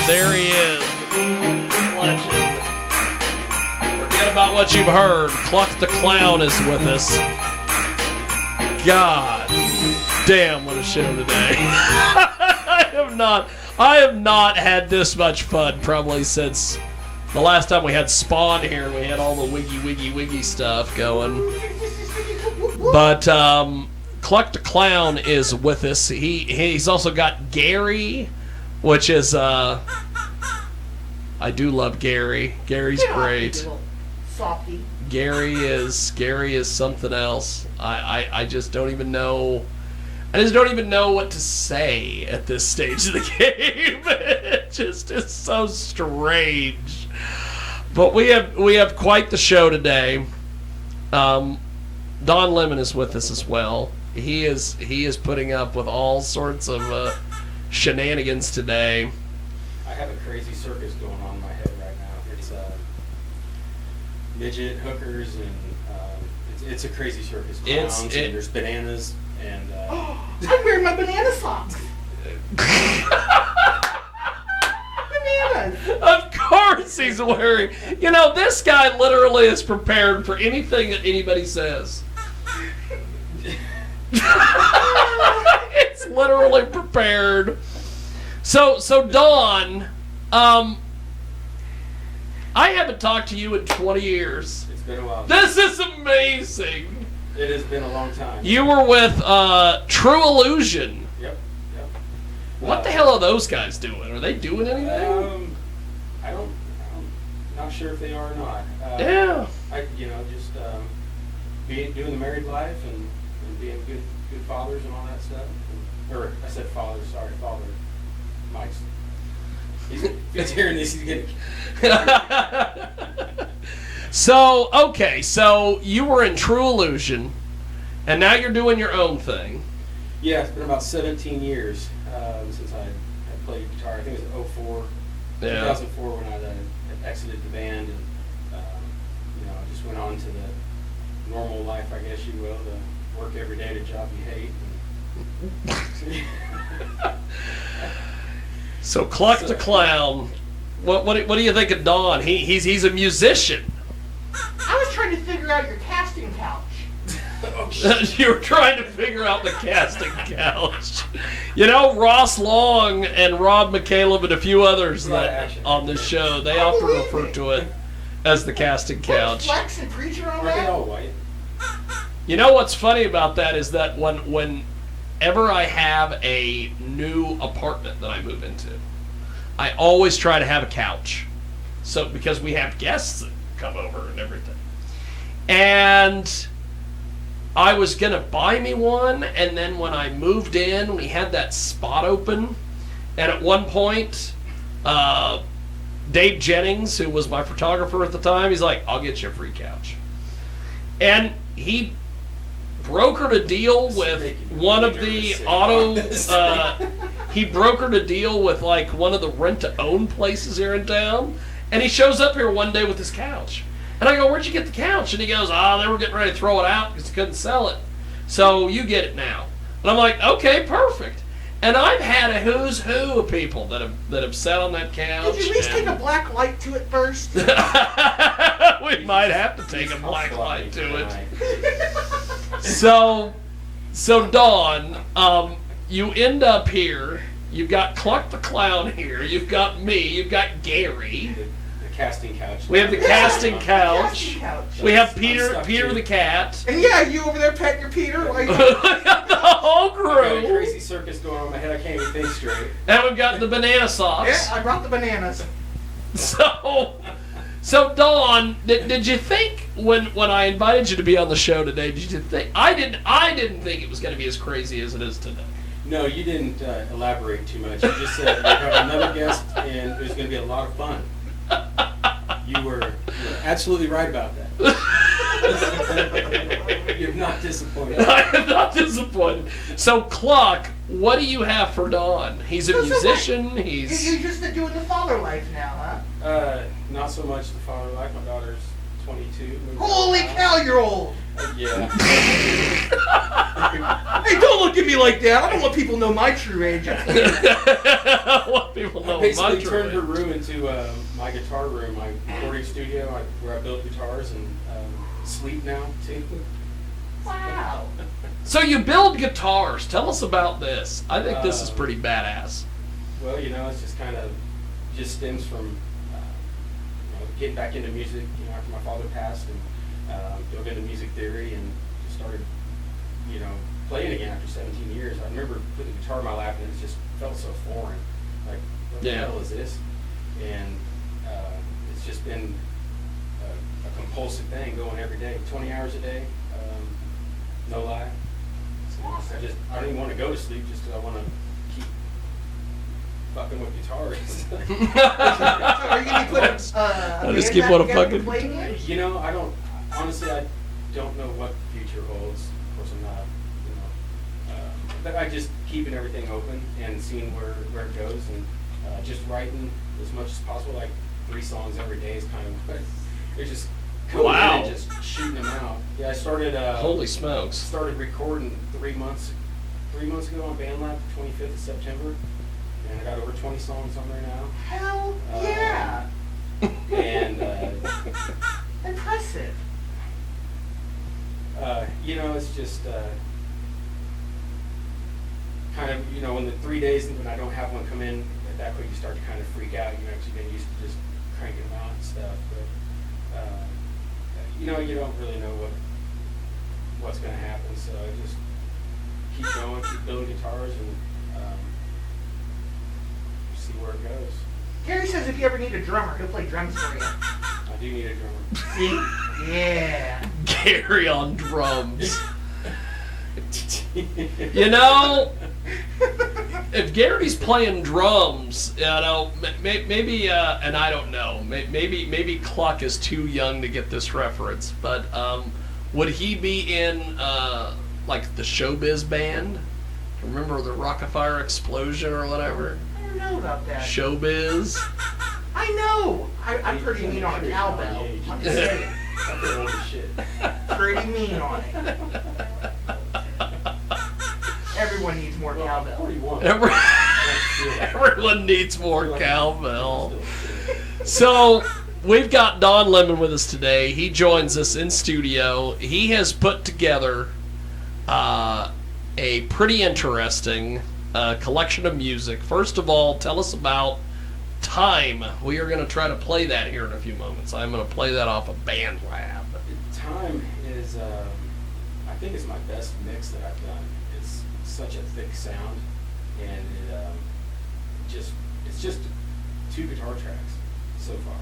There he is. Legend. Forget about what you've heard. Kluck the Clown is with us. God damn, what a show today. I have not had this much fun probably since the last time we had Spawn here and we had all the wiggy stuff going. But Kluck the Clown is with us. He's also got Gary, which is I do love Gary. Gary's great. Softy. Gary is something else. I just don't even know. I just don't even know what to say at this stage of the game. It just is so strange. But we have quite the show today. Don Lemon is with us as well. He is putting up with all sorts of shenanigans today. I have a crazy circus going on in my head right now. It's midget hookers and it's a crazy circus. Clowns and there's bananas and. I'm wearing my banana socks. Bananas. Of course he's wearing. You know, this guy literally is prepared for anything that anybody says. It's literally prepared. So Dawn, I haven't talked to you in 20 years. It's been a while. This is amazing. It has been a long time. You were with True Illusion. Yep. What the hell are those guys doing? Are they doing anything? I'm not sure if they are or not. Yeah. Just doing the married life and being good fathers and all that stuff. Or I said father, sorry, father. Mike's. If he's hearing this, he's getting. So you were in True Illusion, and now you're doing your own thing. Yeah, it's been about 17 years since I played guitar. I think it was 2004 when I exited the band, and I just went on to the normal life, I guess you will, to work every day at a job you hate. So Kluck the Clown, what do you think of Don? He's a musician. I was trying to figure out your casting couch. You were trying to figure out the casting couch. You know, Ross Long and Rob McCaleb and a few others that on this show, they often refer to it as the casting couch. Flex and Preacher on Are they that? all white? You know what's funny about that is that whenever I have a new apartment that I move into, I always try to have a couch. So because we have guests that come over and everything. And I was going to buy me one, and then when I moved in, we had that spot open. And at one point, Dave Jennings, who was my photographer at the time, he's like, I'll get you a free couch. And he brokered a deal with one of the he brokered a deal with like one of the rent-to-own places here in town, and he shows up here one day with his couch. And I go, where'd you get the couch? And he goes, they were getting ready to throw it out because they couldn't sell it. So you get it now. And I'm like, okay, perfect. And I've had a who's who of people that have sat on that couch. Did you at least take a black light to it first? We might have to take a black light to it. So Dawn, you end up here. You've got Kluck the Clown here. You've got me. You've got Gary. The casting couch. We have the casting couch. Casting couch. We have Peter the cat. And yeah, you over there petting your Peter? Like, The whole I've got a crew. crazy circus going on in my head. I can't even think straight. And we've got the banana sauce. yeah, I brought the bananas. So Dawn, did you think when I invited you to be on the show today? Did you think I didn't think it was going to be as crazy as it is today? No, you didn't elaborate too much. You just said we have another guest, and it was going to be a lot of fun. You were absolutely right about that. You're not disappointed. I am not disappointed. So Kluck, what do you have for Dawn? He's a musician. You're just doing the father life now, huh? Not so much the father life. My daughter's 22. Holy cow, you're old. Yeah. Hey, don't look at me like that. I don't want people to know my true age. I want people to know I basically my turned her true room into my guitar room, my recording studio, where I build guitars and sleep now too. Wow. So you build guitars. Tell us about this. I think this is pretty badass. Well, it's just kind of stems from getting back into music. After my father passed, and dove into music theory, and just started, playing again after 17 years. I remember putting the guitar in my lap, and it just felt so foreign. Like, what the hell is this? And it's just been a compulsive thing, going every day, 20 hours a day, no lie. So I don't even want to go to sleep just because I want to keep fucking with guitars. So are you going to be putting I just keep wanting to fucking. Honestly, I don't know what the future holds. Of course, I'm not, but I just keeping everything open and seeing where it goes, and just writing as much as possible, like 3 songs every day is kind of, it's just coming in and just shooting them out. Yeah, I started. Holy smokes! Started recording 3 months ago on BandLab, 25th of September, and I got over 20 songs on there now. Hell yeah! And impressive. It's just kind of, when the 3 days when I don't have one come in, at that point you start to kind of freak out. Because you've been used to just cranking them out and stuff. But you don't really know what's going to happen. So I just keep going, keep building guitars, and see where it goes. Gary says if you ever need a drummer, he'll play drums for you. I do need a drummer. See? Yeah. Gary on drums. If Gary's playing drums, maybe, and I don't know, maybe Kluck is too young to get this reference, but would he be in like the Showbiz Band? Remember the Rockafire Explosion or whatever? I don't know about that. Showbiz. I know. I'm pretty mean on a cowbell. I'm just saying. That's old as shit. Pretty mean on it. Everyone needs more cowbell. 41. Everyone needs more cowbell. So we've got Don Lemon with us today. He joins us in studio. He has put together a pretty interesting collection of music. First of all, tell us about Time. We are going to try to play that here in a few moments. I'm going to play that off of BandLab. Time is, I think, it's my best mix that I've done. It's such a thick sound, and it's just 2 guitar tracks so far.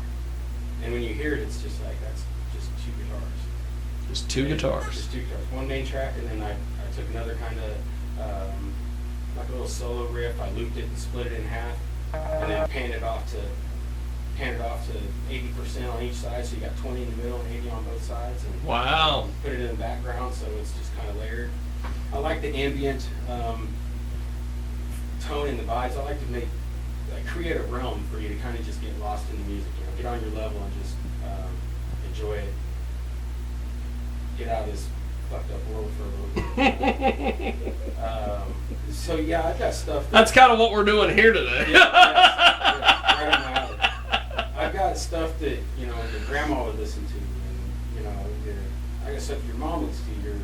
And when you hear it, it's just like, that's just 2 guitars. Just 2 guitars. Just 2 guitars. One main track, and then I took another kind of, like a little solo riff. I looped it and split it in half, and then pan it off to 80% on each side, so you got 20 in the middle and 80 on both sides. And wow. Put it in the background, so it's just kind of layered. I like the ambient tone in the vibes. I like to create a realm for you to kind of just get lost in the music. Get on your level and just enjoy it. Get out of this fucked up world for a little bit. So yeah, I've got stuff. That's kind of what we're doing here today. Right on my alley. I've got stuff that your grandma would listen to, and I got stuff your mom would listen to, your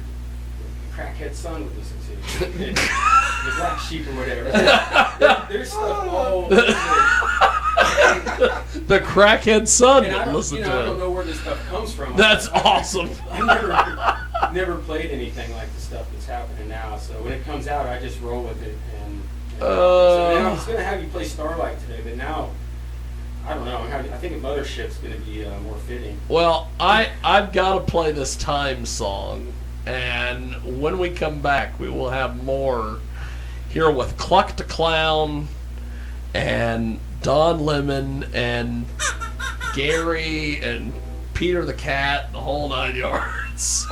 crackhead son would listen to, and the black sheep or whatever. There's stuff all. The crackhead son would listen to I don't it. know where this stuff comes from. That's awesome. I've never played anything like the stuff that's happening now. So when it comes out, I just roll with it. So now I was going to have you play Starlight today, but now I don't know. I think Mothership's going to be more fitting. Well, I've got to play this Time song, and when we come back, we will have more here with Kluck the Clown and Don Lemon and Gary and Peter the Cat, the whole 9 yards,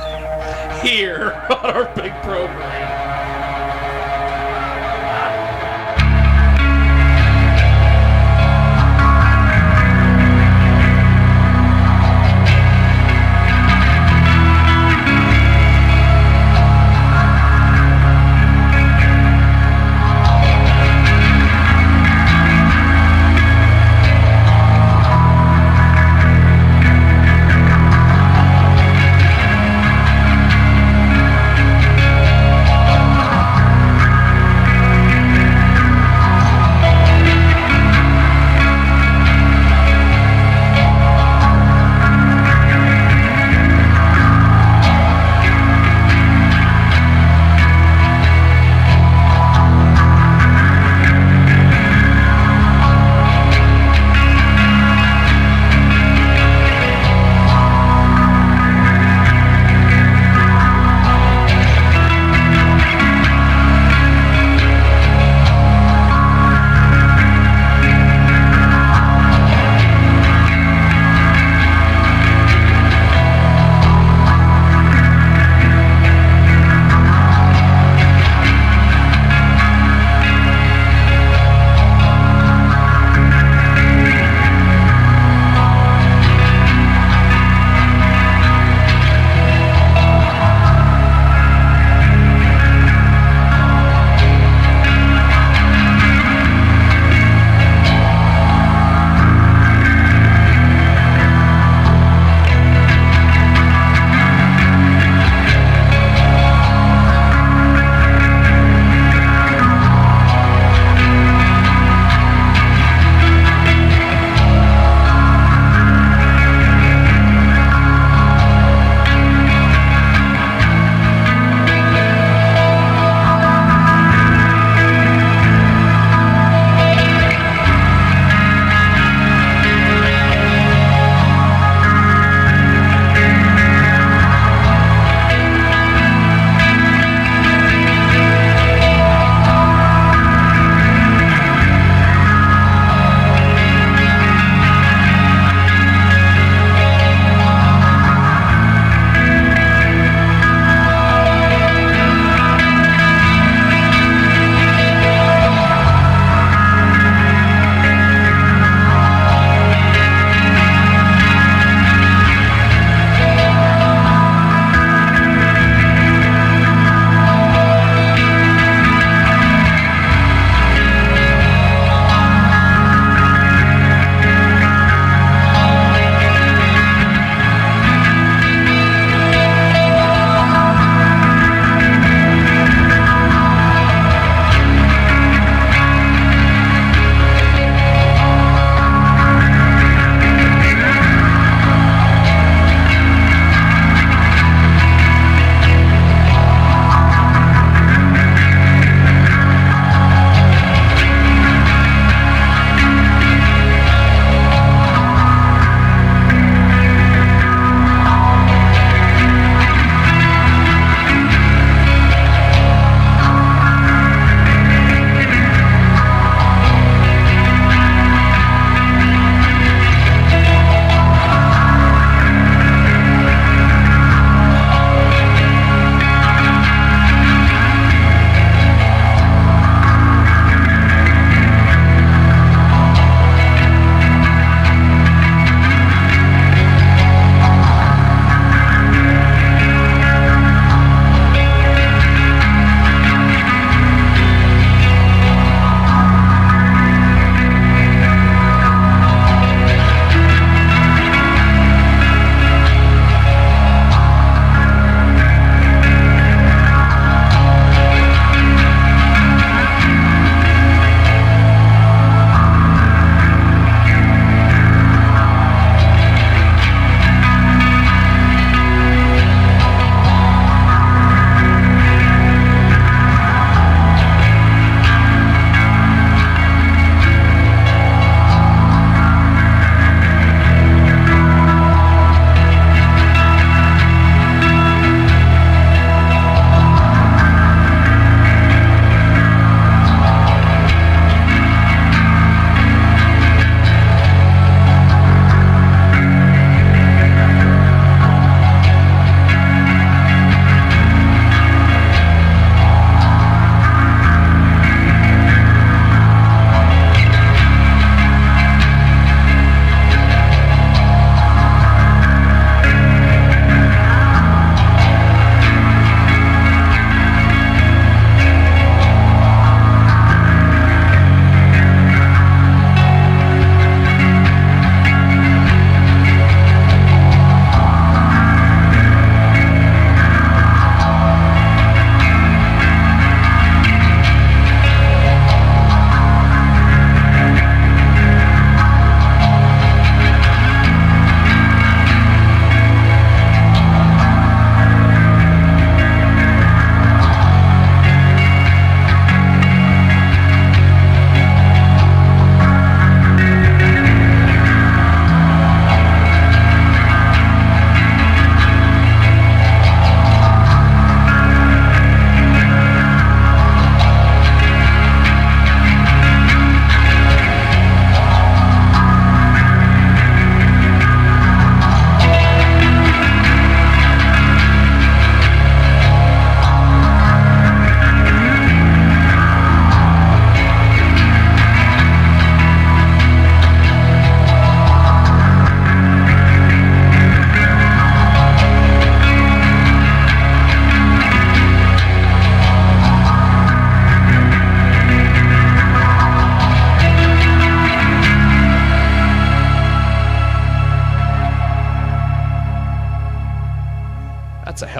here on our big program.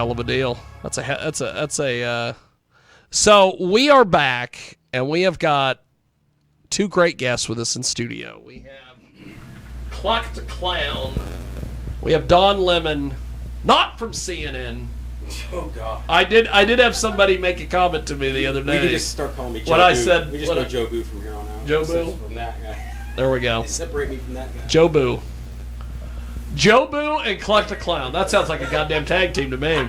hell of a deal. So we are back, and we have got two great guests with us in studio. We have Kluck the Clown. We have Don Lemon, not from CNN. Oh God! I did have somebody make a comment to me the other day. We can just start calling me Jooboo. What I said. We just go Jooboo from here on out. Jooboo? From that guy. There we go. They separate me from that guy. Jooboo. Jooboo and Kluck the Clown. That sounds like a goddamn tag team to me.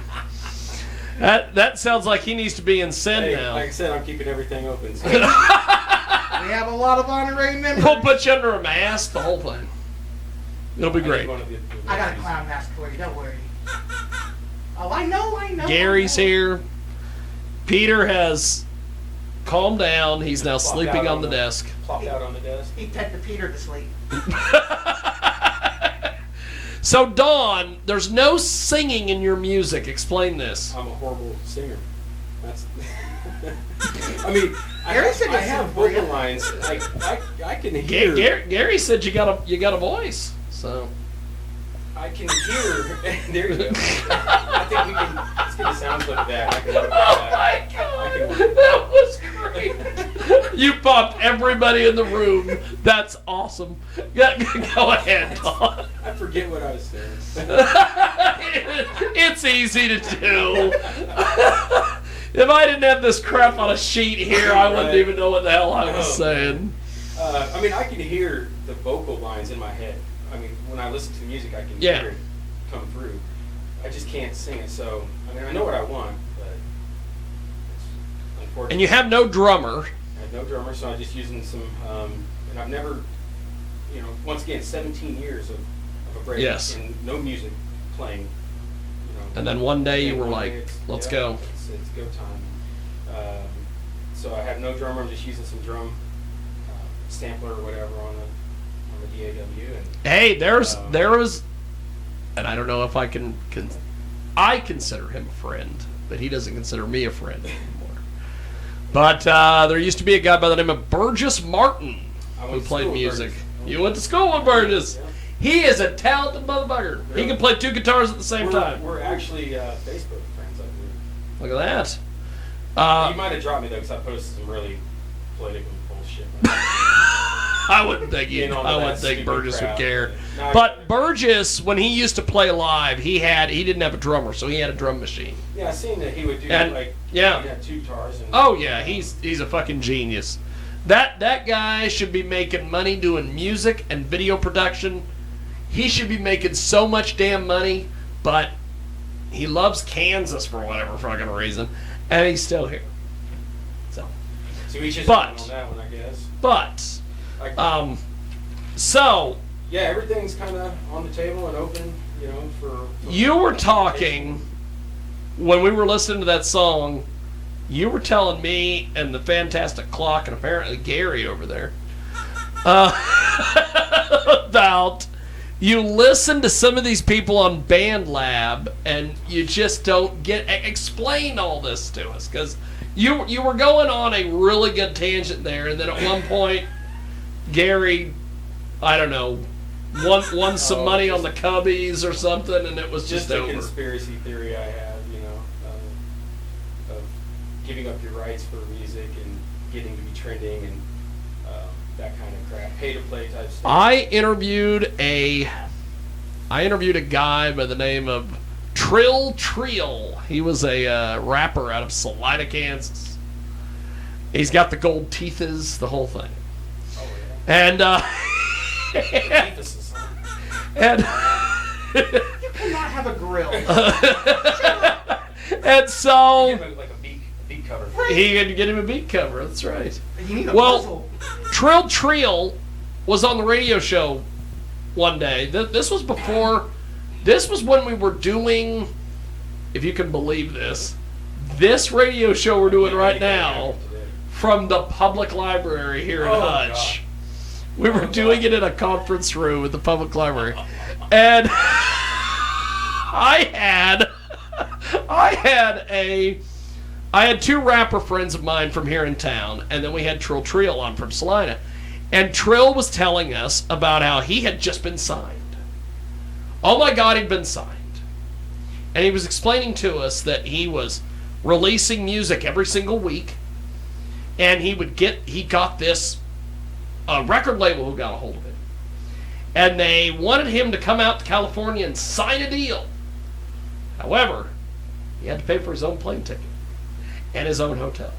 That sounds like he needs to be in sin now. Like I said, I'm keeping everything open. So. We have a lot of honorary members. We'll put you under a mask, the whole thing. It'll be great. I got a clown mask for you, don't worry. Oh, I know. Gary's here. Peter has calmed down. He's now sleeping on the desk. Plopped out on the desk. He pet the Peter to sleep. So, Don, there's no singing in your music. Explain this. I'm a horrible singer. That's. I mean, I have vocal lines. I can hear. Gary said you got a voice. So. I can hear. There you go. I think we can. Let's get a sound clip of that. I can work with Oh that. my God, that was great. You popped everybody in the room. That's awesome. Go ahead, Don. I forget what I was saying. It's easy to do. If I didn't have this crap on a sheet here, I wouldn't even know what the hell I was saying. I mean, I can hear the vocal lines in my head. I mean, when I listen to the music, I can hear it come through. I just can't sing it. So, I mean, I know what I want, but it's unfortunate. And you have no drummer. I have no drummer, so I'm just using some. And I've never, once again, 17 years of a break and no music playing. And then one day you were like, let's go. It's go time. So I have no drummer. I'm just using some drum sampler or whatever on the DAW. And, hey, there was, and I don't know if I can I consider him a friend, but he doesn't consider me a friend anymore. But there used to be a guy by the name of Burgess Martin who played music. You went to school with Burgess. Yeah. He is a talented motherfucker. Really? He can play two guitars at the same time. We're actually Facebook friends, I believe. Look at that. You might have dropped me though, because I posted some really political bullshit. I wouldn't think Burgess would care. But Burgess, when he used to play live, he didn't have a drummer, so he had a drum machine. Yeah, I seen that he would do he had two guitars. He's a fucking genius. That guy should be making money doing music and video production. He should be making so much damn money, but he loves Kansas for whatever fucking reason, and he's still here. So each his own on that one, I guess. But, yeah, everything's kind of on the table and open, for you were talking when we were listening to that song. You were telling me and the fantastic Kluck and apparently Gary over there about you listen to some of these people on BandLab and you just don't explain all this to us, because you were going on a really good tangent there, and then at one point Gary, I don't know, won some money on the Cubbies or something, and it was just over. A conspiracy theory I have, of giving up your rights for music and getting to be trending and that kind of crap, pay to play type stuff. I interviewed a guy by the name of Trill. He was a rapper out of Salina, Kansas. He's got the gold teethers, the whole thing. Oh yeah. And you cannot have a grill. And so you get like a beat cover. He had to get him a beat cover. That's right. You need a puzzle. Trill was on the radio show one day. This was when we were doing, if you can believe this radio show we're doing right now from the public library here in Hutch. We were doing it in a conference room at the public library. And I had two rapper friends of mine from here in town, and then we had Trill on from Salina. And Trill was telling us about how he had just been signed. Oh my God, he'd been signed. And he was explaining to us that he was releasing music every single week, and he got this record label who got a hold of it, and they wanted him to come out to California and sign a deal. However, he had to pay for his own plane ticket and his own hotel.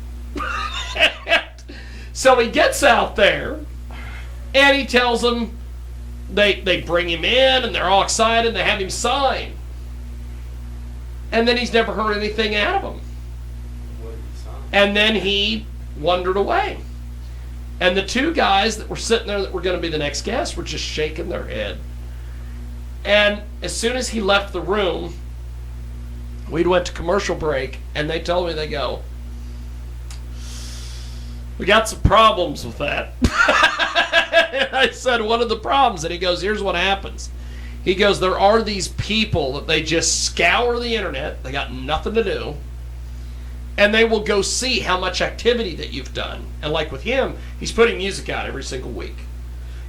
So he gets out there, and he tells them, they bring him in, and they're all excited, and they have him sign. And then he's never heard anything out of him. And then he wandered away. And the two guys that were sitting there that were going to be the next guests were just shaking their head. And as soon as he left the room, we went to commercial break, and they told me, they go, "We got some problems with that." And I said, "What are the problems?" And he goes, "Here's what happens." He goes, "There are these people that they just scour the internet. They got nothing to do. And they will go see how much activity that you've done." And like with him, he's putting music out every single week.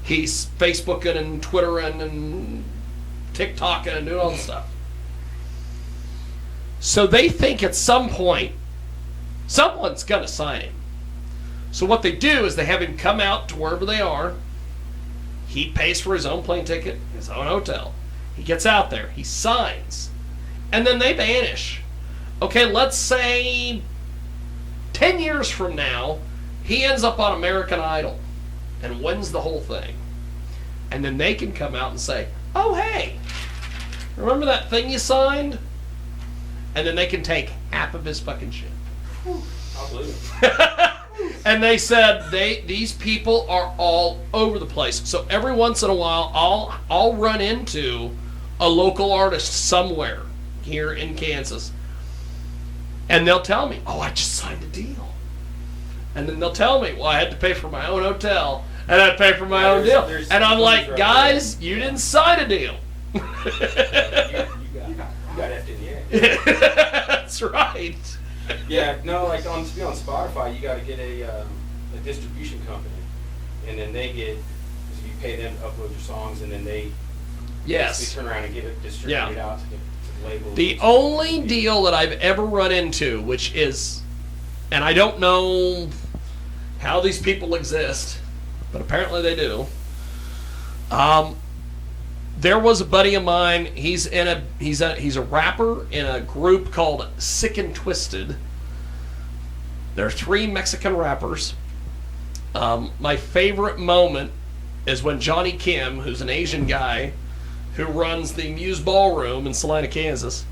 He's Facebooking and Twittering and TikToking and doing all the stuff. So they think at some point, someone's going to sign him. So what they do is they have him come out to wherever they are. He pays for his own plane ticket, his own hotel. He gets out there, he signs, and then they vanish. Okay, let's say 10 years from now, he ends up on American Idol and wins the whole thing. And then they can come out and say, "Oh, hey, remember that thing you signed?" And then they can take half of his fucking shit. I'll believe it. And they said these people are all over the place. So every once in a while, I'll run into a local artist somewhere here in Kansas, and they'll tell me, "Oh, I just signed a deal." And then they'll tell me, "Well, I had to pay for my own hotel, and I had to pay for my own deal." And I'm like, right, "Guys, you didn't sign a deal." You got FDNA. That's right. Yeah, no, like to be on Spotify, you got to get a distribution company, and then you pay them to upload your songs, and then they turn around and get it distributed out to the labels. The only deal that I've ever run into, which is, and I don't know how these people exist, but apparently they do. There was a buddy of mine. He's a rapper in a group called Sick and Twisted. There are 3 Mexican rappers. My favorite moment is when Johnny Kim, who's an Asian guy who runs the Muse Ballroom in Salina, Kansas,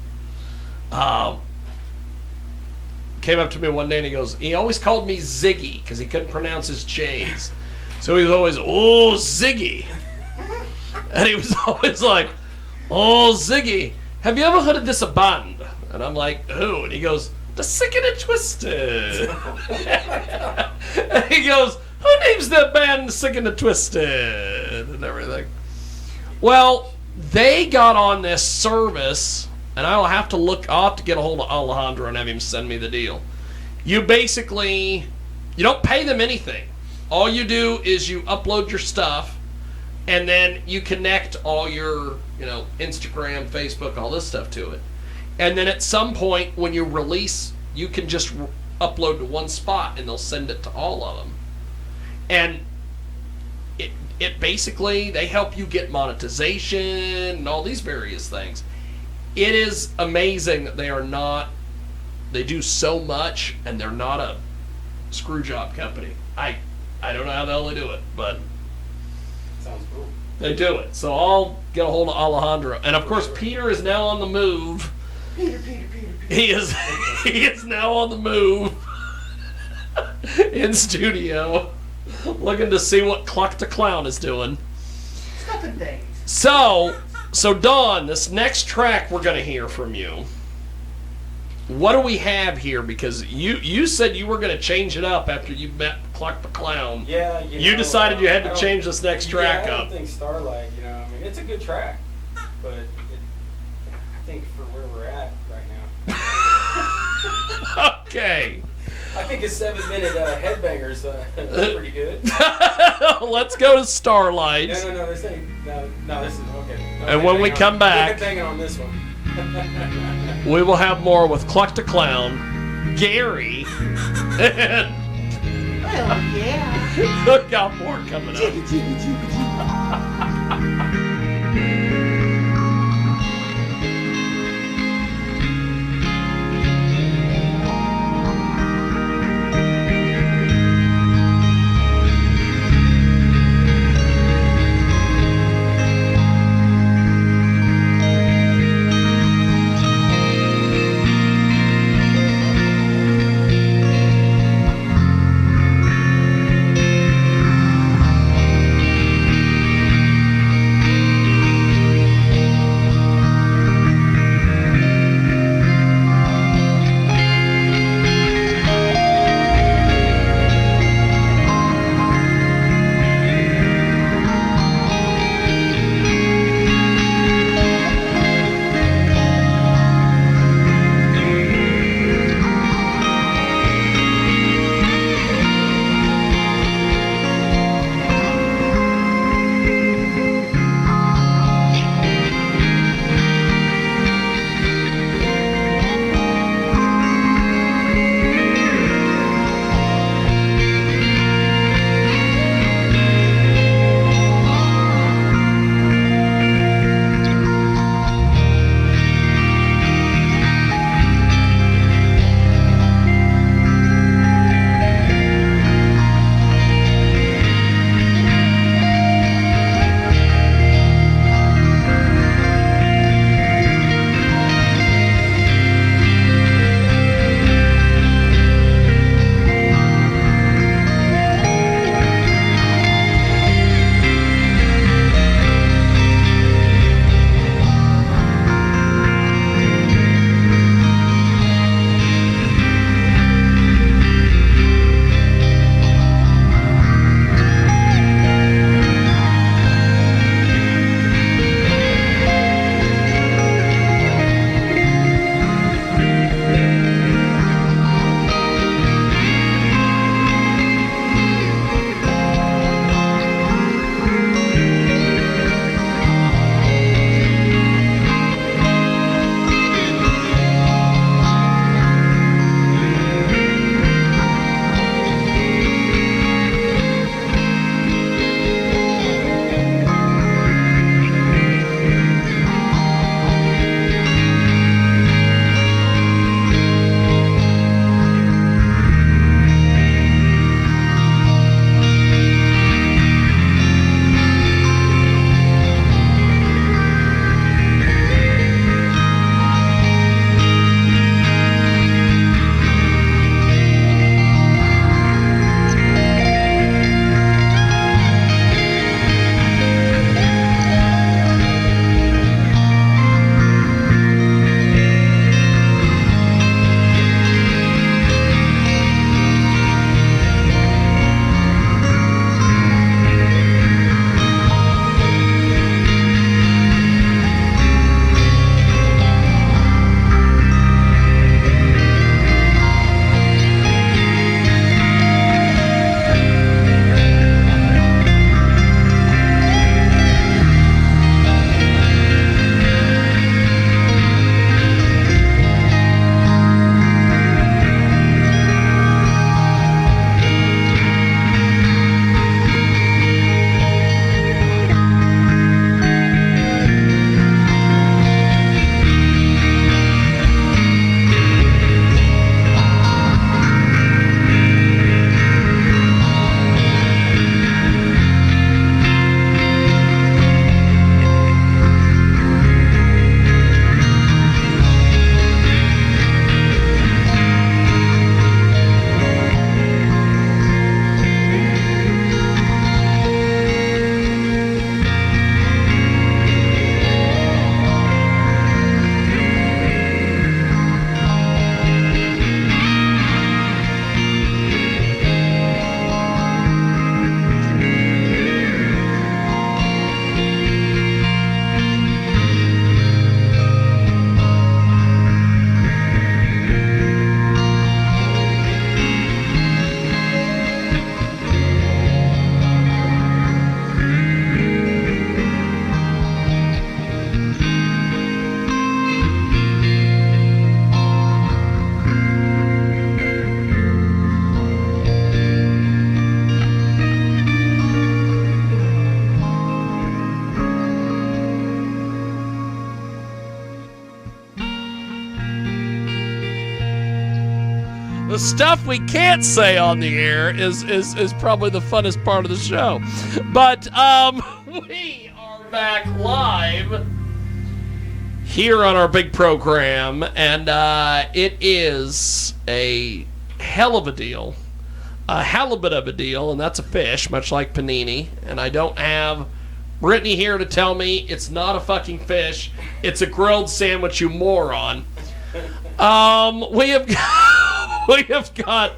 came up to me one day and he goes, he always called me Ziggy because he couldn't pronounce his J's. So he was always, "Oh, Ziggy." And he was always like, "Oh, Ziggy, have you ever heard of this band?" And I'm like, "Who?" And he goes, "The Sick and the Twisted." And he goes, "Who names that band The Sick and the Twisted?" And everything. Well, they got on this service, and I'll have to get a hold of Alejandro and have him send me the deal. You don't pay them anything. All you do is you upload your stuff, and then you connect all your, Instagram, Facebook, all this stuff to it. And then at some point when you release, you can just upload to one spot and they'll send it to all of them. And it basically, they help you get monetization and all these various things. It is amazing that they do so much, and they're not a screw job company. I don't know how the hell they do it, but sounds cool. They do it. So I'll get a hold of Alejandro. And of course, Peter is now on the move. Peter. He is now on the move in studio, looking to see what Kluck the Clown is doing. Stuffing things. So Don, this next track we're going to hear from you, what do we have here? Because you said you were going to change it up after you met Kluck the Clown. Yeah. You decided you had to change this next track up. I don't think Starlight, it's a good track, but I think for where we're at right now. Okay. I think a 7-minute headbanger's pretty good. Let's go to Starlight. No, this ain't. No, this is okay. No, and when we come back, banging on this one. We will have more with Kluck the Clown, Gary, and Hell yeah. look out more coming up. Jiggy, jiggy, jiggy, jiggy. The stuff we can't say on the air is probably the funnest part of the show. But we are back live here on our big program, and it is a hell of a deal. A halibut of a deal, and that's a fish, much like panini. And I don't have Brittany here to tell me it's not a fucking fish. It's a grilled sandwich, you moron. We have got,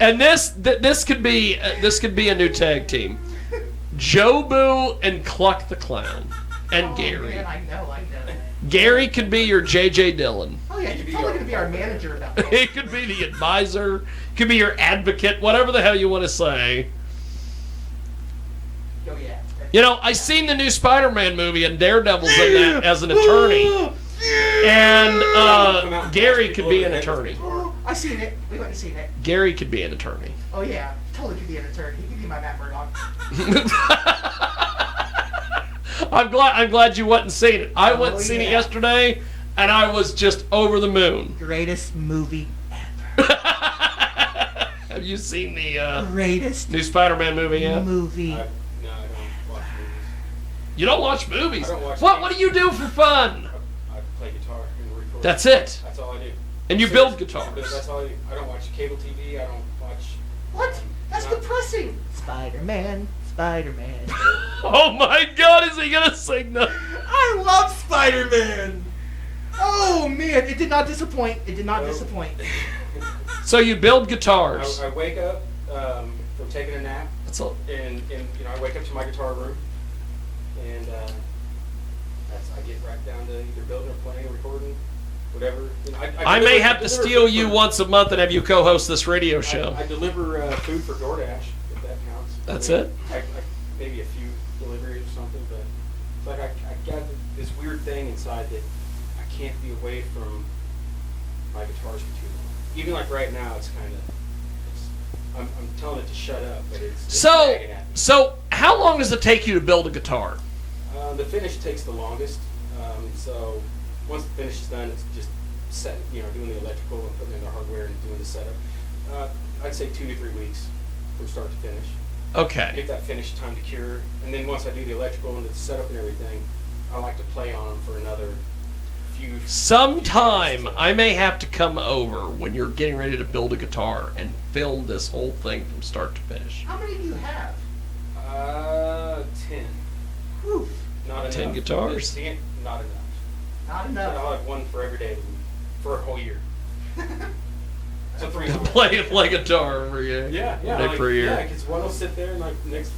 and this could be a new tag team. Jooboo and Kluck the Clown, and Gary. Man, I know. Gary could be your J.J. Dillon. Oh yeah, he's probably gonna be our manager about that. He could be the advisor. Could be your advocate. Whatever the hell you want to say. Oh yeah. You know, I seen the new Spider-Man movie, and Daredevil's in that as an attorney. And Gary could be an attorney. I seen it. We went and seen it. Gary could be an attorney. Oh yeah, totally could be an attorney. He could be my Matt Murdock. I'm glad you went and seen it. I went and seen it yesterday, and I was just over the moon. Greatest movie ever. Have you seen the greatest new Spider-Man movie yet? Movie. No, I don't watch movies. You don't watch movies? I don't watch what? movies. What do you do for fun? I play guitar and record. That's it. That's all I do. And you build guitars. That's all I do. I don't watch cable TV. I don't watch. What? That's depressing. Spider-Man. Oh my God! Is he gonna sing that? I love Spider-Man. Oh man, it did not disappoint. Disappoint. So you build guitars. I wake up from taking a nap. That's all. And I wake up to my guitar room, and I get right down to either building or playing, or recording, whatever. I may have to steal you once a month and have you co-host this radio show. I deliver food for DoorDash, if that counts. That's it? Maybe a few deliveries or something, but it's like I got this weird thing inside that I can't be away from my guitars for too long. Even like right now, it's kind of, I'm telling it to shut up, but it's nagging at me. So how long does it take you to build a guitar? The finish takes the longest. So once the finish is done, it's just doing the electrical and putting in the hardware and doing the setup. I'd say 2 to 3 weeks from start to finish. Okay. Get that finished time to cure, and then once I do the electrical and the setup and everything, I like to play on them for another few. Sometime I may have to come over when you're getting ready to build a guitar and film this whole thing from start to finish. How many do you have? 10. Whew. Not enough. 10 guitars. Not enough. Not So enough. I'll have one for every day for a whole year. So 3 months. Play guitar every day. Yeah, One day for a year. Yeah, because one will sit there and like next,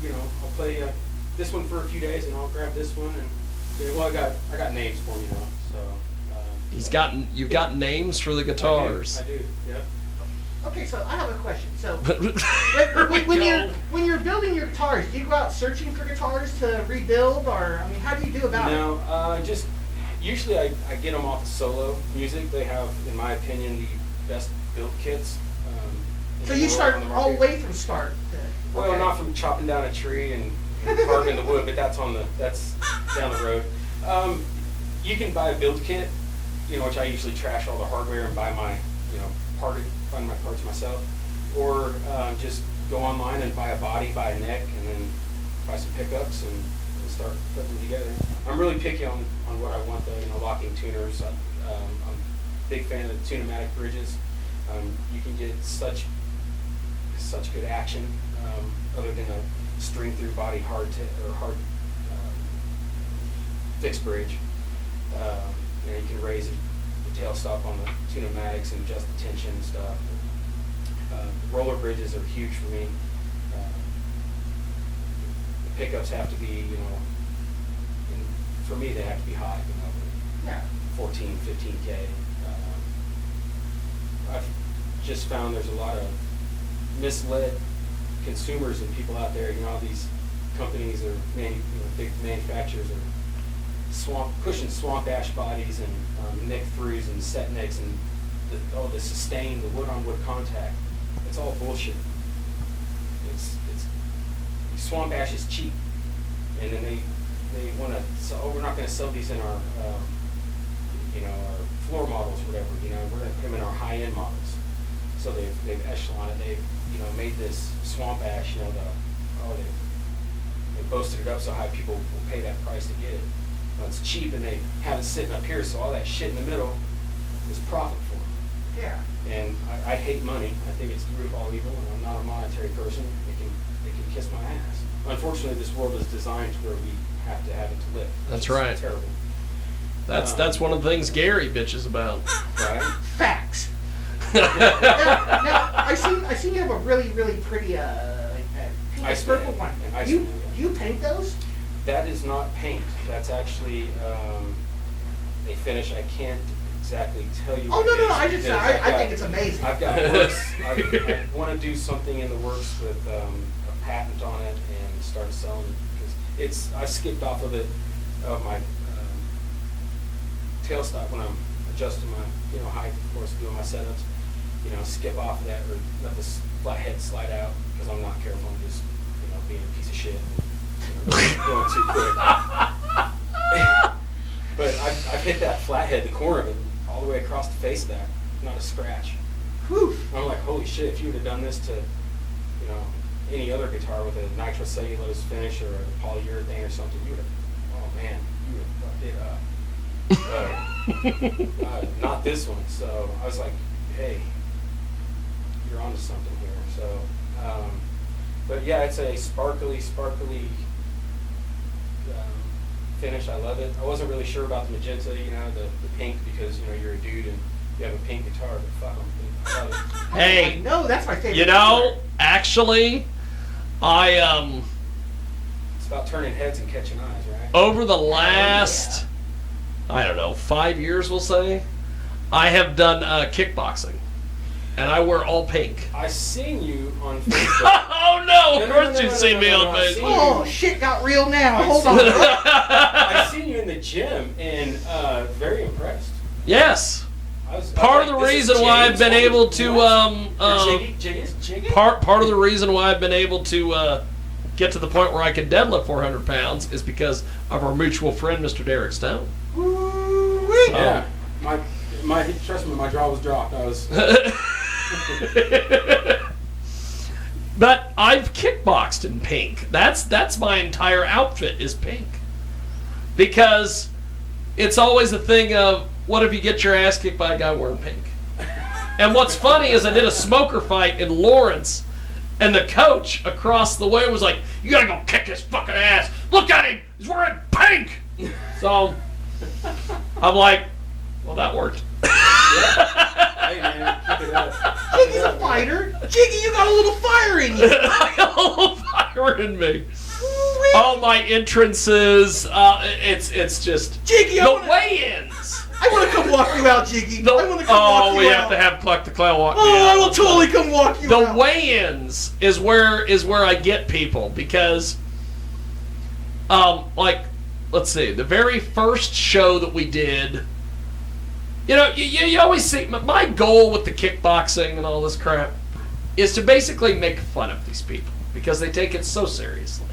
I'll play this one for a few days and I'll grab this one and I got names for them, so. You've got names for the guitars. I do. Yeah. Okay, so I have a question. So Here we go. when you're building your guitars, do you go out searching for guitars to rebuild, or how do you do about it? No, just usually I get them off of Solo Music. They have, in my opinion, the best build kits. So you start all the way from start. Well, Okay. not from chopping down a tree and carving the wood, but that's down the road. You can buy a build kit, which I usually trash all the hardware and buy my, find my parts myself, or just go online and buy a body, buy a neck, and then buy some pickups and start putting them together. I'm really picky on what I want though, locking tuners. I'm a big fan of the Tune-O-Matic bridges. You can get such good action other than a string through body hard fixed bridge. You can raise the tailstop on the Tune-O-Matics and adjust the tension and stuff. Roller bridges are huge for me. The pickups have to be, for me they have to be high, Yeah. 14, 15K. I've just found there's a lot of misled consumers and people out there. All these companies or big manufacturers are pushing swamp ash bodies and neck throughs and set necks and the sustain, the wood on wood contact. It's all bullshit. It's swamp ash is cheap, and then they want to. So we're not going to sell these in our our floor models or whatever. We're going to put them in our high end models. So they've echeloned it. They've made this swamp ash. They boasted it up so high people will pay that price to get it. Well, it's cheap, and they have it sitting up here, so all that shit in the middle is profit for them. Yeah. And I hate money. I think it's the root of all evil, and I'm not a monetary person. They can kiss my ass. Unfortunately, this world is designed to where we have to have it to live. That's right. Terrible. That's one of the things Gary bitches about. Right? Facts. now, I see you have a really pretty pink Ice purple man. one. An ice You man, yeah. you paint those? That is not paint. That's actually a finish. I can't exactly tell you. Oh, what no, it is I because think it's amazing. I've got works. I want to do something in the works with a patent on it and start selling it because I skipped off of my tailstock when I'm adjusting my height, of course, doing my setups. Skip off of that or let the flat head slide out because I'm not careful. I'm just being a piece of shit. Going too quick. But I've hit that flathead, the corner of it, all the way across the face of that, not a scratch. Whew. I'm like, holy shit, if you would have done this to, any other guitar with a nitrocellulose finish or a polyurethane or something, you would have, oh man, you would have fucked it up. Not this one. So I was like, hey, you're onto something here. So, but yeah, it's a sparkly finish. I love it. I wasn't really sure about the magenta, the pink, because you're a dude and you have a pink guitar, but fuck 'em. I love it. Hey, no, that's my favorite. Actually, It's about turning heads and catching eyes, right? over the last, I don't know, 5 years, we'll say, I have done kickboxing, and I wear all pink. I seen you on Facebook. Oh no! Of course you've seen me on I seen Facebook. Oh, shit got real now. Hold on. I seen you in the gym and very impressed. Yes. I was Part of like, the this is reason why I've been James able to Jiggy? part of the reason why I've been able to get to the point where I can deadlift 400 pounds is because of our mutual friend, Mr. Derek Stone. Woo-wee. Yeah. My trust me, my jaw was dropped. I was. But I've kickboxed in pink. That's my entire outfit is pink. Because it's always a thing of, what if you get your ass kicked by a guy wearing pink? And what's funny is I did a smoker fight in Lawrence, and the coach across the way was like, you gotta go kick his fucking ass. Look at him, he's wearing pink. So I'm like, well, that worked. Hey man, keep it up. Jiggy's a fighter. Jiggy, you got a little fire in you. I got a little fire in me. All my entrances, it's just Jiggy, the weigh-ins. I want to come walk you out, Jiggy. I want to come walk you we out. have to have Kluck the Clown walk me Oh, out. I will totally come walk you The out. weigh-ins is where I get people because, let's see, the very first show that we did. You always see, my goal with the kickboxing and all this crap is to basically make fun of these people because they take it so seriously.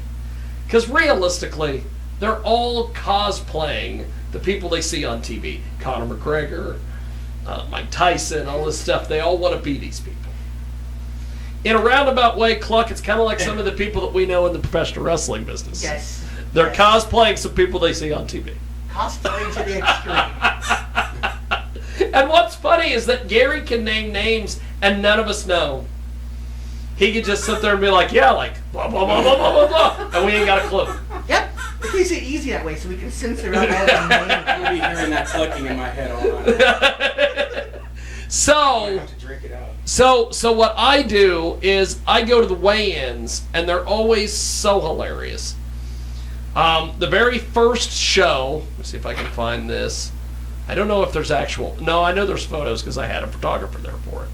Because realistically, they're all cosplaying the people they see on TV. Conor McGregor, Mike Tyson, all this stuff. They all want to be these people. In a roundabout way, Kluck, it's kind of like some of the people that we know in the professional wrestling business. Yes. They're cosplaying some people they see on TV. Cosplay to the extreme. And what's funny is that Gary can name names and none of us know. He could just sit there and be like, yeah, like, blah, blah, blah, blah, blah, blah, blah, and we ain't got a clue. Yep. It makes it easy that way so we can censor out all the names. You'll be hearing that clucking in my head all night. I have to drink it out. So what I do is I go to the weigh-ins, and they're always so hilarious. The very first show, let's see if I can find this. I don't know if there's no, I know there's photos because I had a photographer there for it.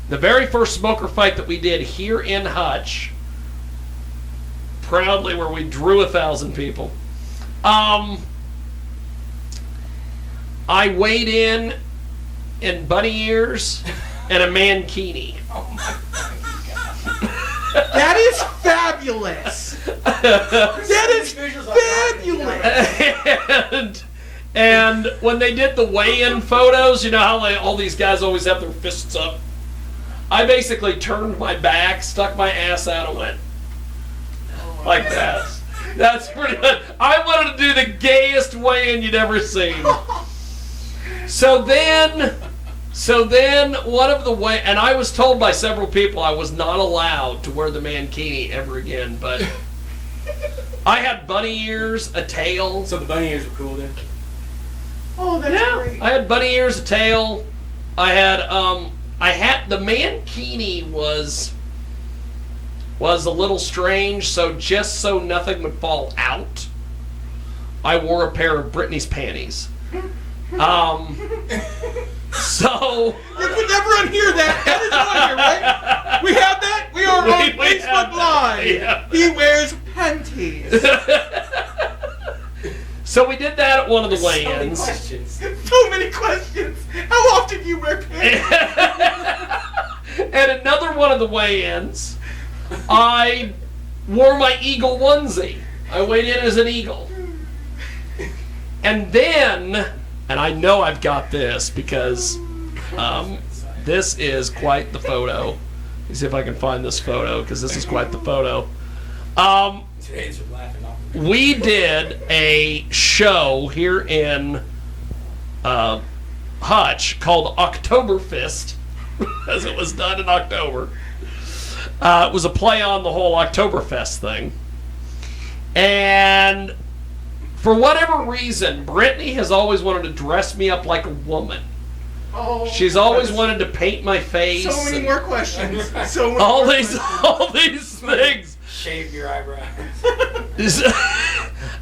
The very first smoker fight that we did here in Hutch, proudly where we drew 1,000 people, I weighed in bunny ears and a mankini. Oh my God. That is fabulous. That is fabulous. And when they did the weigh-in photos, you know how all these guys always have their fists up? I basically turned my back, stuck my ass out, and went like that. That's pretty good. I wanted to do the gayest weigh-in you'd ever seen. So then one of the and I was told by several people I was not allowed to wear the mankini ever again, but I had bunny ears, a tail. So the bunny ears were cool then? Oh, that's great. I had bunny ears, a tail. I had the mankini was a little strange, so just so nothing would fall out, I wore a pair of Britney's panties. So you could never unhear that. That is on here, right? We have that. We are on Facebook Live. Yeah. He wears panties. So we did that at one of the So many weigh-ins. questions. So many questions. How often do you wear panties? And another one of the weigh-ins, I wore my eagle onesie. I weighed in as an eagle. And then, and I know I've got this because this is quite the photo. Let me see if I can find this photo because this is quite the photo. Today's laughing off. We did a show here in Hutch called Oktoberfest, as it was done in October. It was a play on the whole Oktoberfest thing. And for whatever reason, Brittany has always wanted to dress me up like a woman. Oh, She's always wanted to paint my face. so many more questions. So many all more these things. Shave your eyebrows.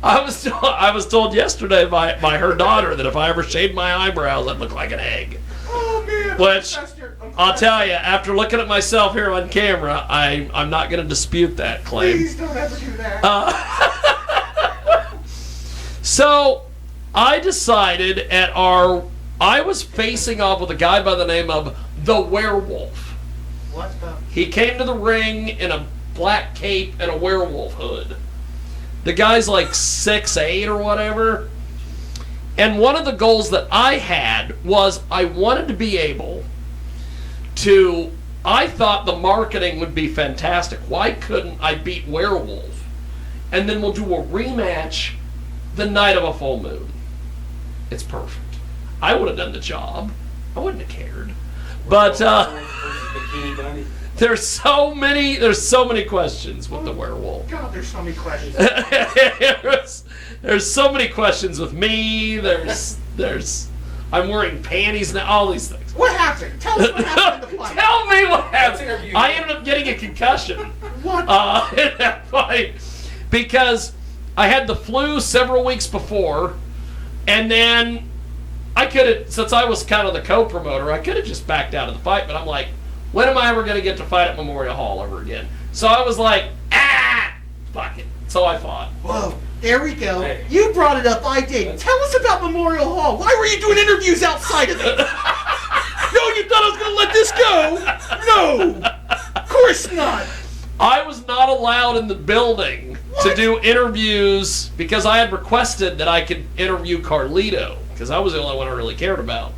I was told yesterday by her daughter that if I ever shaved my eyebrows, I'd look like an egg. Oh man. Which I'll tell you, after looking at myself here on camera, I'm not going to dispute that claim. Please don't ever do that. So I decided I was facing off with a guy by the name of the Werewolf. What the? He came to the ring in a black cape and a werewolf hood. The guy's like 6'8" or whatever. And one of the goals that I had was I wanted to be able to, I thought the marketing would be fantastic. Why couldn't I beat Werewolf? And then we'll do a rematch the night of a full moon. It's perfect. I would have done the job. I wouldn't have cared. But Bikini bunny. there's so many questions with the werewolf. God, there's so many questions. there's so many questions with me. There's I'm wearing panties now. All these things. What happened? Tell us what happened in the fight. Tell me what Let's happened. interview I you. ended up getting a concussion What? in that fight because I had the flu several weeks before, and then I could have, since I was kind of the co-promoter, I could have just backed out of the fight, but I'm like, when am I ever going to get to fight at Memorial Hall ever again? So I was like, fuck it. So I fought. Whoa, there we go. Hey. You brought it up, I did. Tell us about Memorial Hall. Why were you doing interviews outside of it? No, you thought I was going to let this go? No, of course not. I was not allowed in the building to What? do interviews because I had requested that I could interview Carlito because I was the only one I really cared about.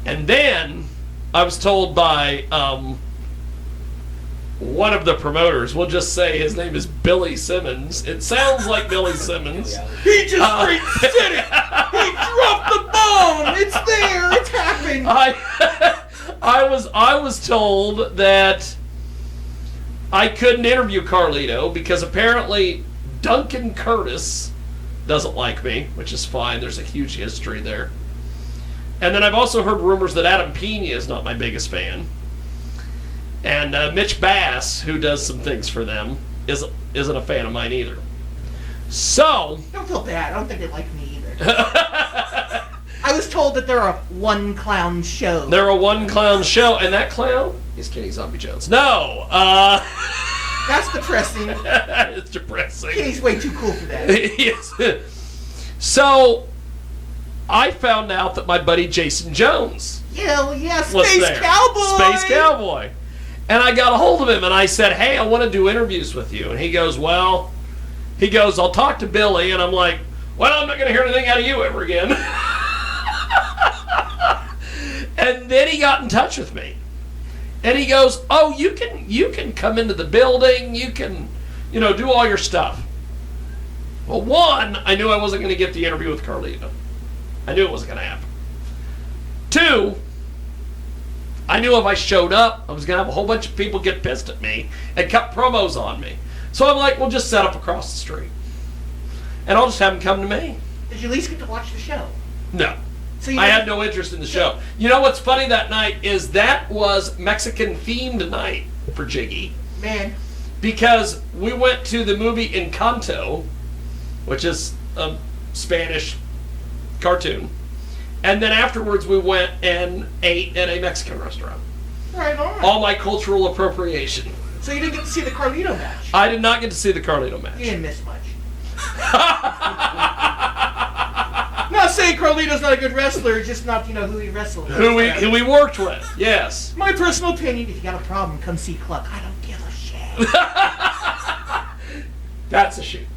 And then I was told by one of the promoters, we'll just say his name is Billy Simmons. It sounds like Billy Simmons. He just straight said it. He dropped the bomb. It's there. It's happened. I was told that I couldn't interview Carlito because apparently Duncan Curtis doesn't like me, which is fine. There's a huge history there. And then I've also heard rumors that Adam Pena is not my biggest fan. And Mitch Bass, who does some things for them, isn't a fan of mine either. So Don't feel bad. I don't think they like me either. I was told that they're a one clown show. they're a one clown show, and that clown is Kenny Zombie Jones. No, That's depressing. it's depressing. Kenny's way too cool for that. Yes. So I found out that my buddy Jason Jones Yeah, yeah, was Space there. Cowboy. Space Cowboy. And I got a hold of him and I said, hey, I want to do interviews with you. And he goes, I'll talk to Billy. And I'm like, well, I'm not going to hear anything out of you ever again. And then he got in touch with me. And he goes, oh, you can come into the building. You can, do all your stuff. Well, one, I knew I wasn't going to get the interview with Carlito. I knew it wasn't going to happen. Two, I knew if I showed up, I was going to have a whole bunch of people get pissed at me and cut promos on me. So I'm like, well, just set up across the street. And I'll just have them come to me. Did you at least get to watch the show? No. So I had no interest in the show. You know what's funny that night is that was Mexican-themed night for Jiggy. Man. Because we went to the movie Encanto, which is a Spanish cartoon. And then afterwards we went and ate at a Mexican restaurant. Right on. All my cultural appropriation. So you didn't get to see the Carlito match? I did not get to see the Carlito match. You didn't miss much. Not saying Carlito's not a good wrestler, just not, who he wrestled with. Who we worked with, yes. My personal opinion, if you got a problem, come see Kluck. I don't give a shit. That's a shoot.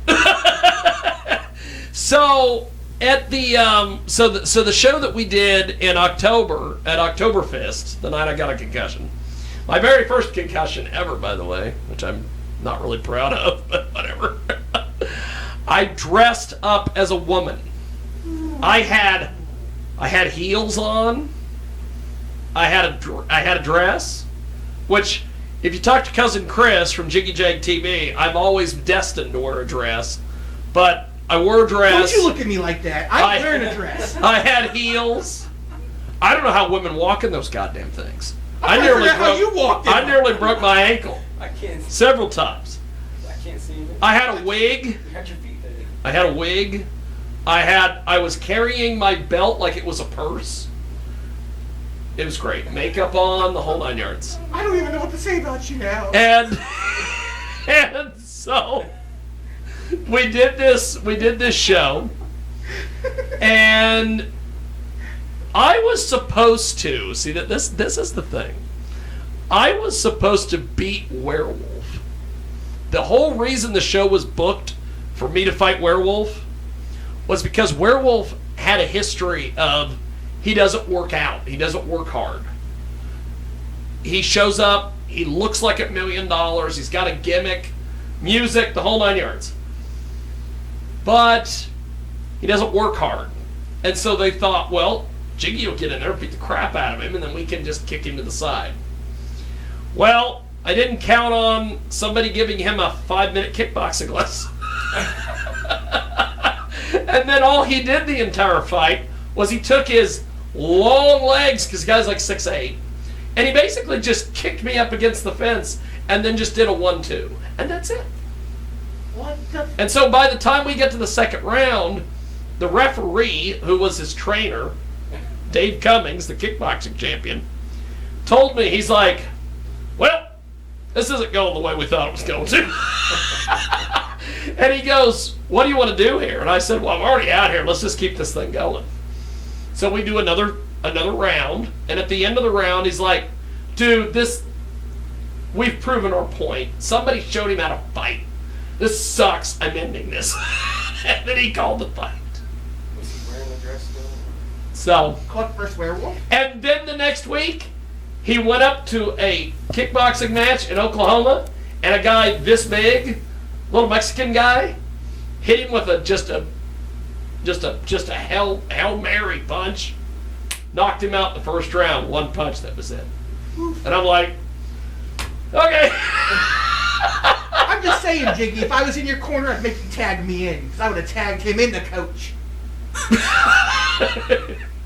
So at the so the show that we did in October at Oktoberfest, the night I got a concussion, my very first concussion ever, by the way, which I'm not really proud of, but whatever. I dressed up as a woman. I had heels on. I had a dress, which, if you talk to cousin Chris from JiggyJag TV, I'm always destined to wear a dress, but I wore a dress. Don't you look at me like that. I'm wearing a dress. I had heels. I don't know how women walk in those goddamn things. I nearly broke my ankle. I can't. Several times. I can't see you. I had a wig. You had your feet there. I had a wig. I was carrying my belt like it was a purse. It was great. Makeup on, the whole 9 yards. I don't even know what to say about you now. And so we did this show, and I was supposed to see that this is the thing. I was supposed to beat Werewolf. The whole reason the show was booked for me to fight Werewolf was because Werewolf had a history of he doesn't work out. He doesn't work hard. He shows up. He looks like $1 million. He's got a gimmick, music, the whole 9 yards. But he doesn't work hard. And so they thought, well, Jiggy will get in there, beat the crap out of him, and then we can just kick him to the side. Well, I didn't count on somebody giving him a 5-minute kickboxing lesson. And then all he did the entire fight was he took his long legs, because the guy's like 6'8", and he basically just kicked me up against the fence and then just did a 1-2. And that's it. What the? And so by the time we get to the second round, the referee, who was his trainer, Dave Cummings, the kickboxing champion, told me, he's like, well, this isn't going the way we thought it was going to. And he goes, what do you want to do here? And I said, well, I'm already out here. Let's just keep this thing going. So we do another round. And at the end of the round, he's like, dude, we've proven our point. Somebody showed him how to fight. This sucks. I'm ending this. And then he called the fight. Was he wearing the dress still? So, Kluck versus Werewolf? and then the next week, he went up to a kickboxing match in Oklahoma, and a guy this big, little Mexican guy, hit him with just a Hail Mary punch, knocked him out in the first round. One punch, that was it. And I'm like, okay. I'm just saying, Jiggy, if I was in your corner, I'd make you tag me in, because I would have tagged him in the coach.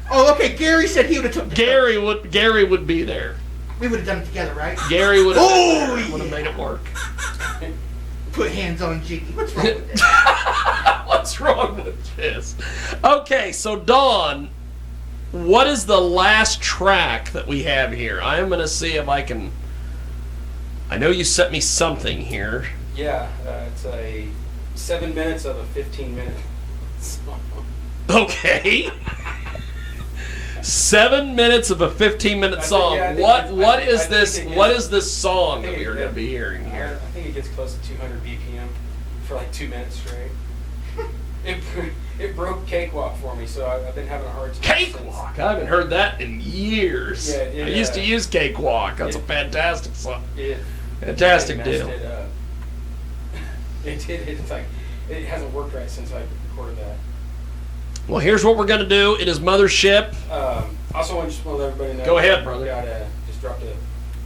Oh, okay, Gary said he would have took the coach. Gary would be there. We would have done it together, right? Gary would have Oh, made it work. Put hands on Jiggy. What's wrong with that? What's wrong with this? Okay, so Dawn, what is the last track that we have here? I am going to see if I can... I know you sent me something here. Yeah, it's a 7 minutes of a 15-minute song. Okay. 7 minutes of a 15-minute song. What is this song that we are going to be hearing here? I think it gets close to 200 BPM for like 2 minutes straight. it broke Cakewalk for me, so I've been having a hard time. Cakewalk? I haven't heard that in years. Yeah, I used to use Cakewalk. That's a fantastic song. Fantastic deal. It up. It's like it hasn't worked right since I recorded that. Well, here's what we're gonna do. It is Mothership. Also, want to just want to let everybody know. Go ahead, brother. Just dropped an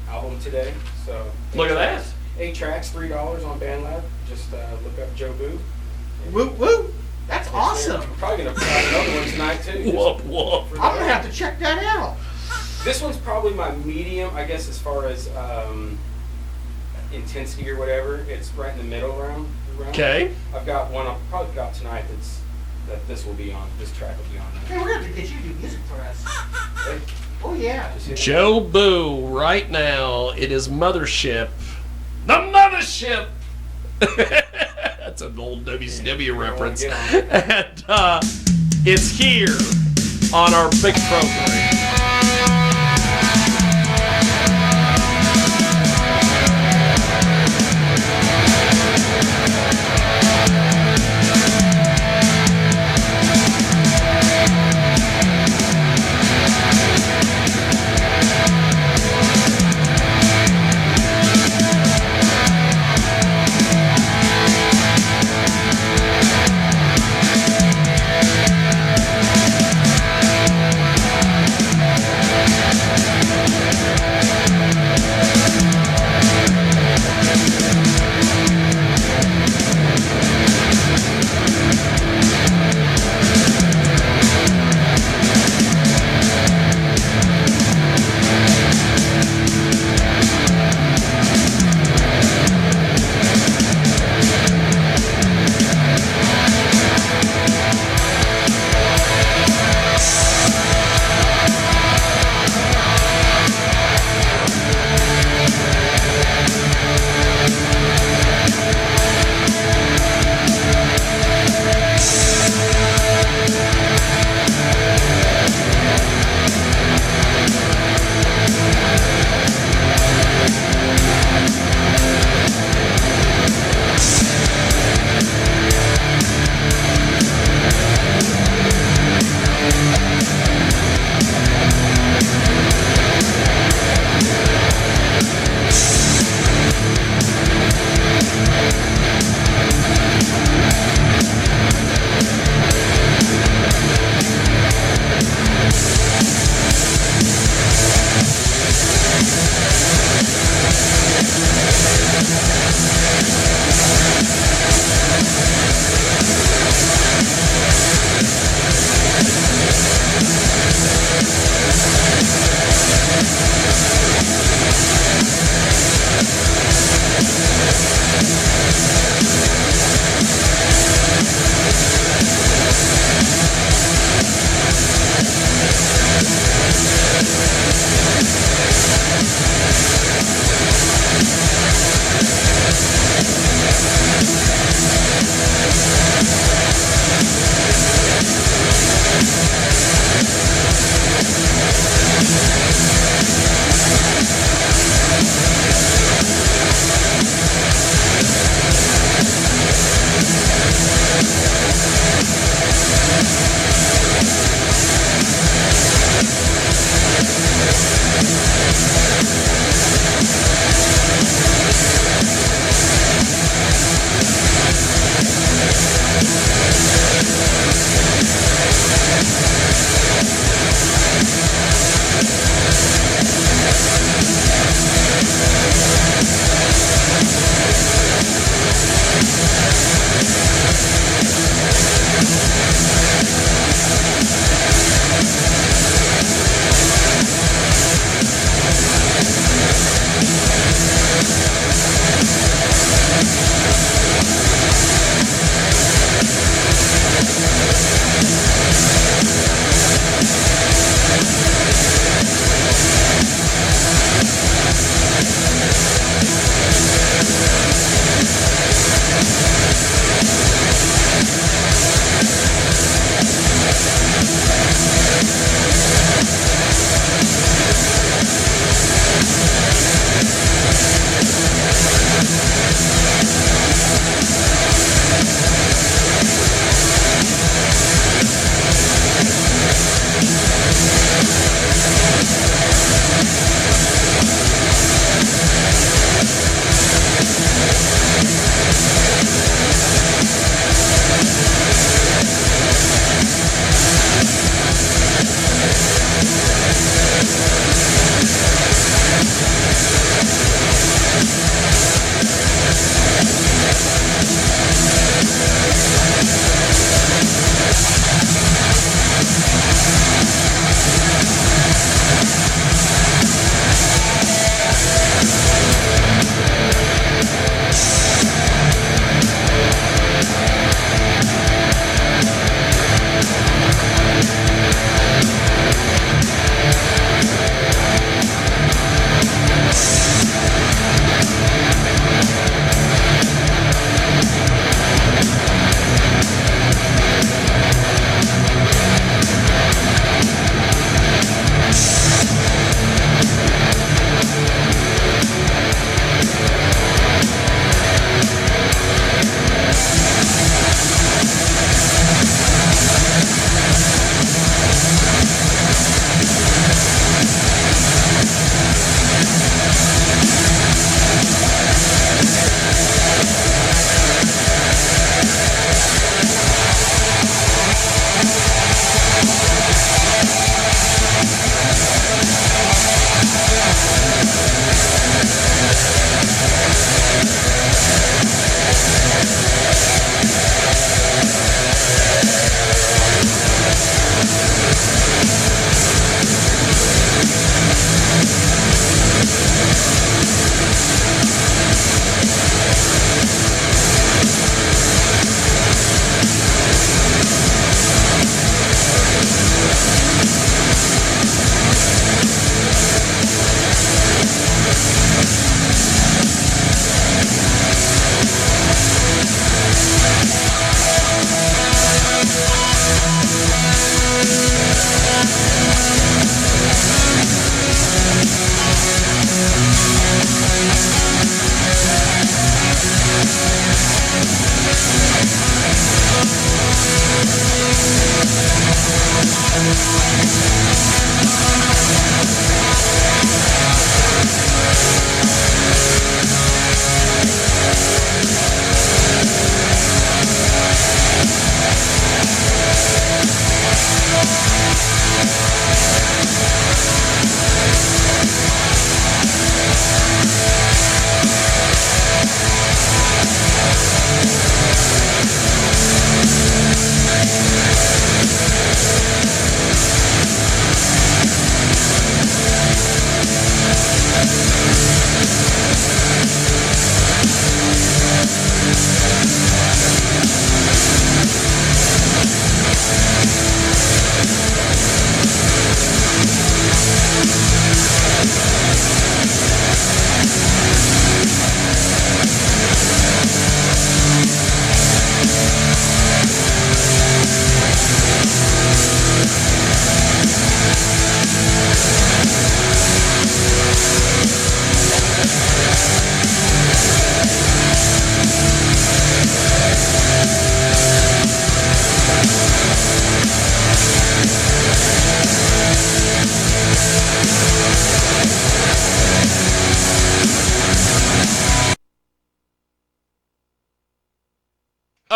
album today. So Look at that. 8 tracks, $3 on BandLab. Just look up Jooboo. Woo woo! That's awesome. I'm probably gonna try another one tonight too. Whoop whoop. I'm gonna have to check that out. This one's probably my medium, I guess, as far as intensity or whatever. It's right in the middle round. Okay. I've got one I'll probably put out tonight that this will be on. This track will be on. Hey, we're gonna have to get you to do music for us. Hey, Oh yeah. Jooboo, right now, it is Mothership. The Mothership! That's an old WCW reference. And it's here on our big program.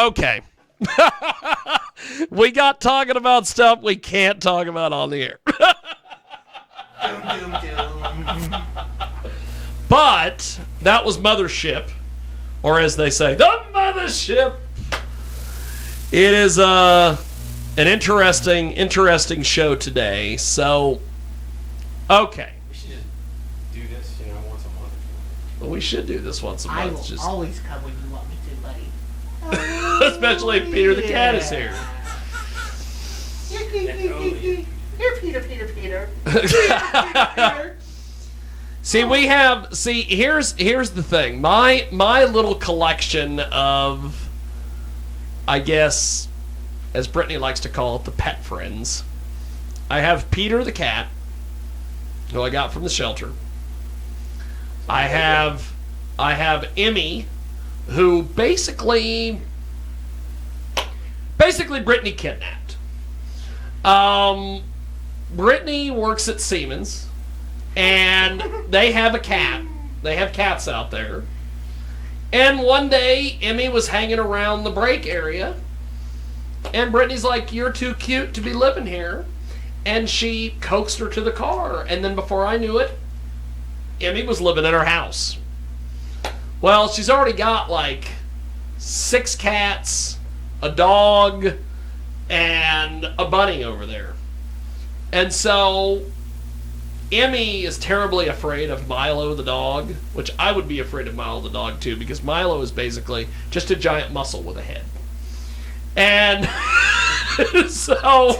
Okay. We got talking about stuff we can't talk about on the air. But that was Mothership, or as they say, the Mothership. It is an interesting show today. So, okay. We should just do this, once a month. Well, we should do this once a month. I will always come when you want me to, buddy. Especially if Peter the cat is here. Here, Peter. Peter. Here's the thing. My little collection of, I guess, as Brittany likes to call it, the pet friends. I have Peter the cat, who I got from the shelter. I have Emmy, who basically Brittany kidnapped. Brittany works at Siemens, and they have a cat. They have cats out there. And one day, Emmy was hanging around the break area, and Brittany's like, "You're too cute to be living here." And she coaxed her to the car, and then before I knew it, Emmy was living in her house. Well, she's already got like 6 cats, a dog, and a bunny over there. And so Emmy is terribly afraid of Milo the dog, which I would be afraid of Milo the dog too, because Milo is basically just a giant muscle with a head. And so